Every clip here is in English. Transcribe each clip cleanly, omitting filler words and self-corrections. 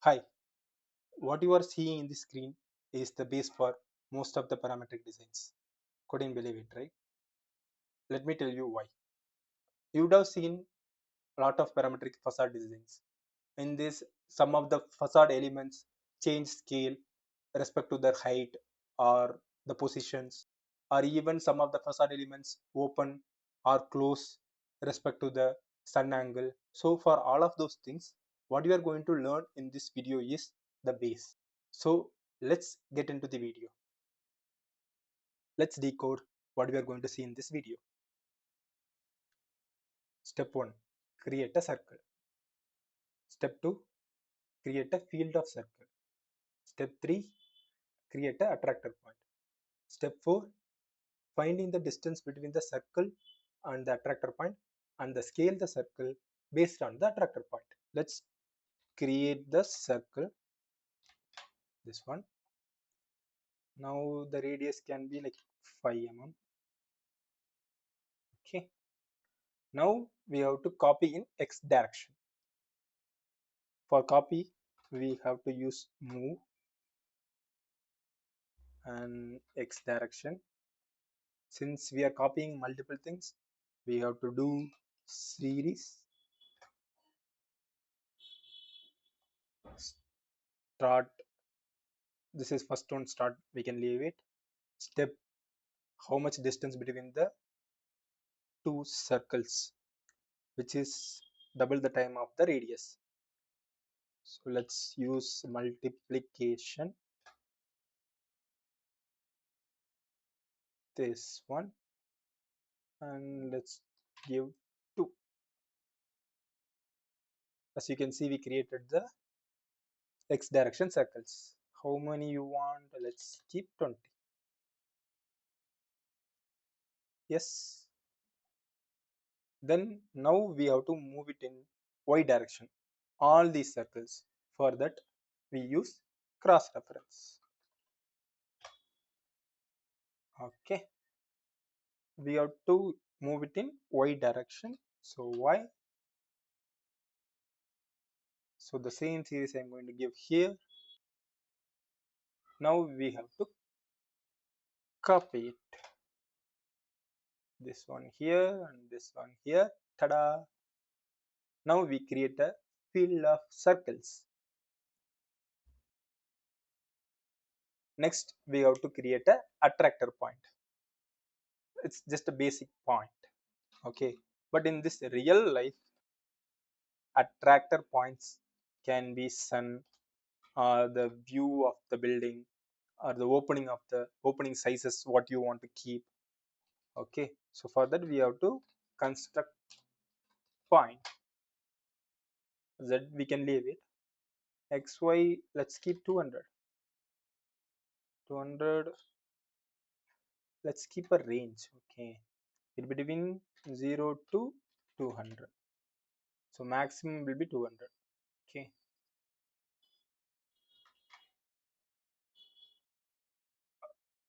Hi, what you are seeing in the screen is the base for most of the parametric designs. Couldn't believe it, right? Let me tell you why. You would have seen a lot of parametric facade designs. In this, some of the facade elements change scale respect to their height or the positions, or even some of the facade elements open or close respect to the sun angle. So for all of those things, what you are going to learn in this video is the base. So let's get into the video. Let's decode what we are going to see in this video. Step 1. Create a circle. Step 2. Create a field of circle. Step 3. Create a attractor point. Step 4. Finding the distance between the circle and the attractor point and the scale the circle based on the attractor point. Let's create the circle. This one. Now the radius can be like 5 mm. Okay. Now we have to copy in x direction. For copy, we have to use move and x direction. Since we are copying multiple things, we have to do series start. This is first one start, we can leave it. Step, how much distance between the two circles, which is double the time of the radius. So let's use multiplication. This one, and let's give 2. As you can see, we created the x direction circles. How many you want? Let's keep 20. Yes. Then now we have to move it in y direction, all these circles. For that we use cross reference. Okay, we have to move it in y direction, so y. So the same series I'm going to give here. Now we have to copy it, this one here and this one here. Tada! Now we create a field of circles. Next we have to create a attractor point. It's just a basic point. Okay, but in this real life, attractor points can be sun or the view of the building or the opening of the opening sizes what you want to keep. Okay, so for that we have to construct point. Z we can leave it. XY, let's keep 200. 200, let's keep a range. Okay, it between 0 to 200, so maximum will be 200. Okay,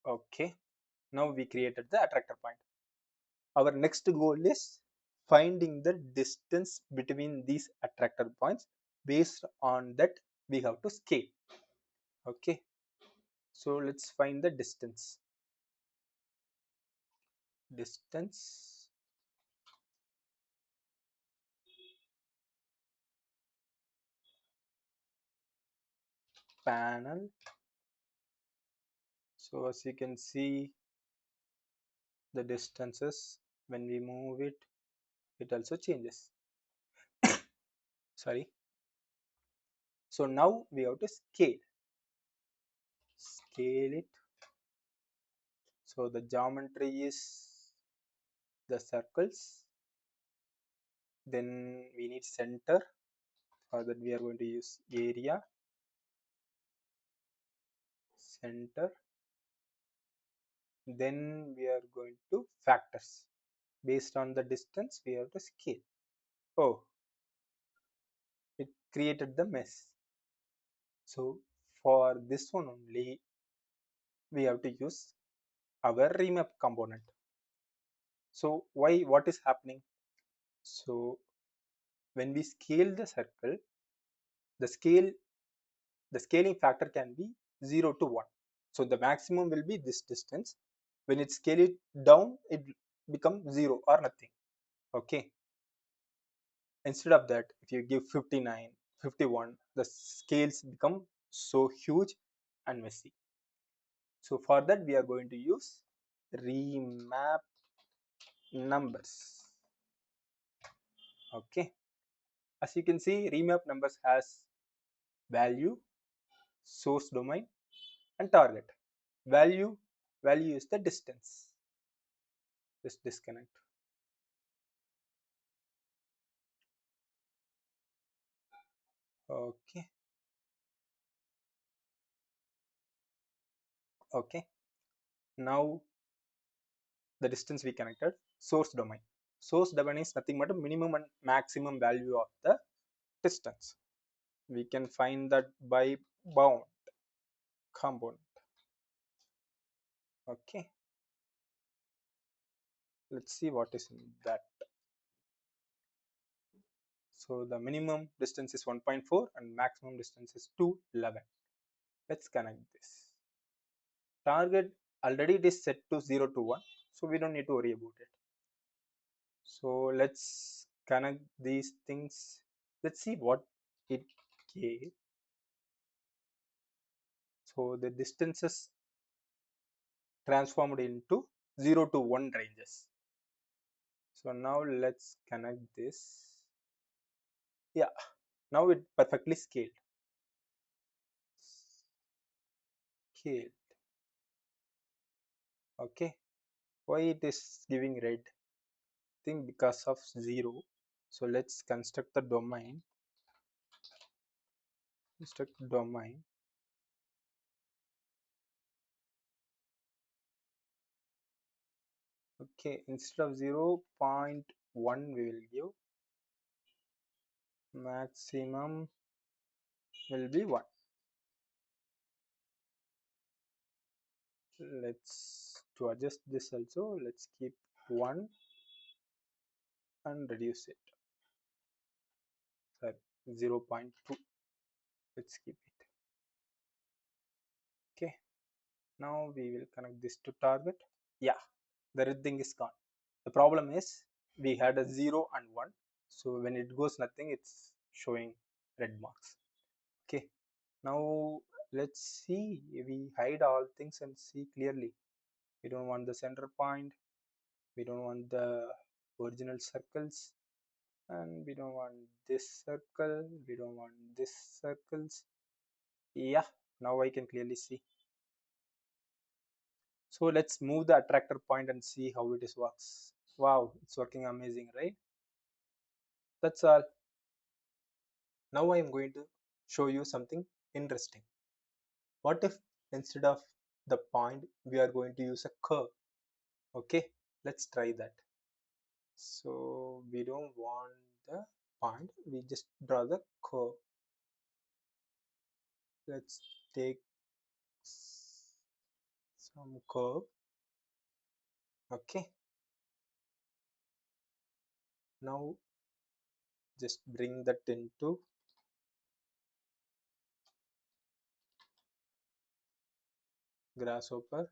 okay, now we created the attractor point. Our next goal is finding the distance between these attractor points. Based on that we have to scale. Okay, so let's find the distance. Distance, panel. So as you can see, the distances, when we move it, it also changes. Sorry. So now we have to scale it. So the geometry is the circles, then we need center. For that we are going to use area, center, then we are going to factors. Based on the distance we have to scale. Oh, it created the mess. So for this one only we have to use our remap component. So what is happening? So when we scale the circle, the scale the scaling factor can be 0 to 1. So the maximum will be this distance. When it scale it down, it becomes 0 or nothing. Okay. Instead of that, if you give 59, 51, the scales become so huge and messy. So for that, we are going to use remap numbers. Okay. As you can see, remap numbers has value, source domain, and target. Value, value is the distance. Just disconnect. Okay. Okay. Now the distance we connected. Source domain. Source domain is nothing but a minimum and maximum value of the distance. We can find that by bound component. Okay. Let's see what is in that. So the minimum distance is 1.4 and maximum distance is 211. Let's connect this. Target already it is set to 0 to 1, so we don't need to worry about it. So let's connect these things. Let's see what it gave. So the distances transformed into 0 to 1 ranges. So now let's connect this. Yeah, now it perfectly scaled. Scaled. Okay. Why it is giving red? I think because of 0. So let's construct the domain. Construct domain. Okay, instead of 0.1 we will give maximum will be 1. Let's to adjust this also, let's keep 1 and reduce it. Sorry, 0.2. Let's keep it. Okay, now we will connect this to target. Yeah, the red thing is gone. The problem is we had a 0 and 1, so when it goes nothing, it's showing red marks. Okay, now let's see, we hide all things and see clearly. We don't want the center point, we don't want the original circles, and we don't want this circle, we don't want this circles. Yeah, now I can clearly see. So let's move the attractor point and see how it is works. Wow, it's working amazing, right? That's all. Now I am going to show you something interesting. What if instead of the point we are going to use a curve? Okay, let's try that. So we don't want the point, we just draw the curve. Let's take some curve. Okay, now just bring that into grasshopper,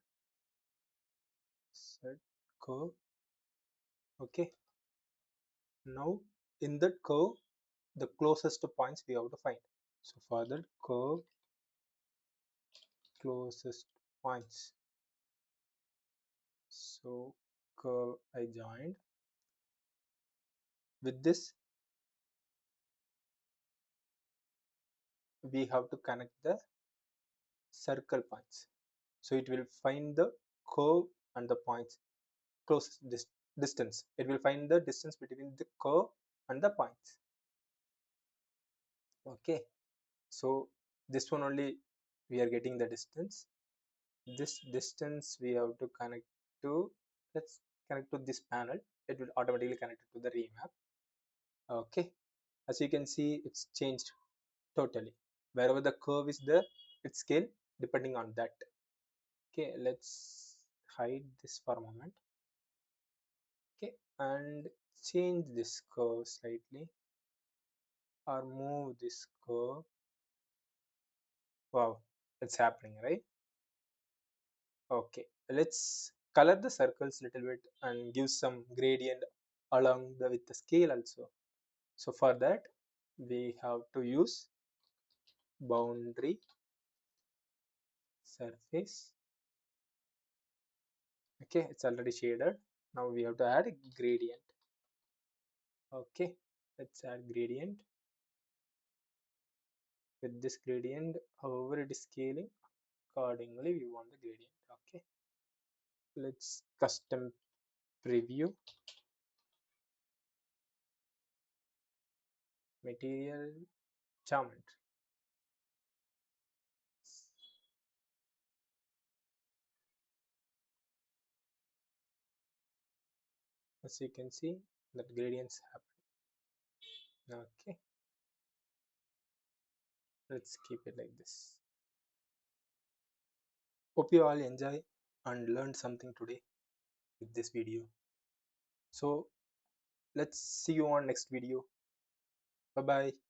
set curve. Okay, now in that curve the closest points we have to find. So for that curve closest points, so curve I joined with this, we have to connect the circle points, so it will find the curve and the points closest distance. It will find the distance between the curve and the points. Okay, so this one only we are getting the distance. This distance we have to connect to, let's connect to this panel. It will automatically connect it to the remap. Okay, as you can see, it's changed totally. Wherever the curve is there, it's scale depending on that. Okay, let's hide this for a moment. Okay, and change this curve slightly or move this curve. Wow, it's happening, right? Okay, let's color the circles little bit and give some gradient along with the scale also. So for that, we have to use boundary surface. Okay, it's already shaded. Now we have to add a gradient. Okay, let's add gradient. With this gradient, however it is scaling, accordingly we want the gradient. Okay, let's custom preview material geometry. As you can see, that gradients happen. Okay, let's keep it like this. Hope you all enjoy and learned something today with this video. So let's see you on next video. Bye bye.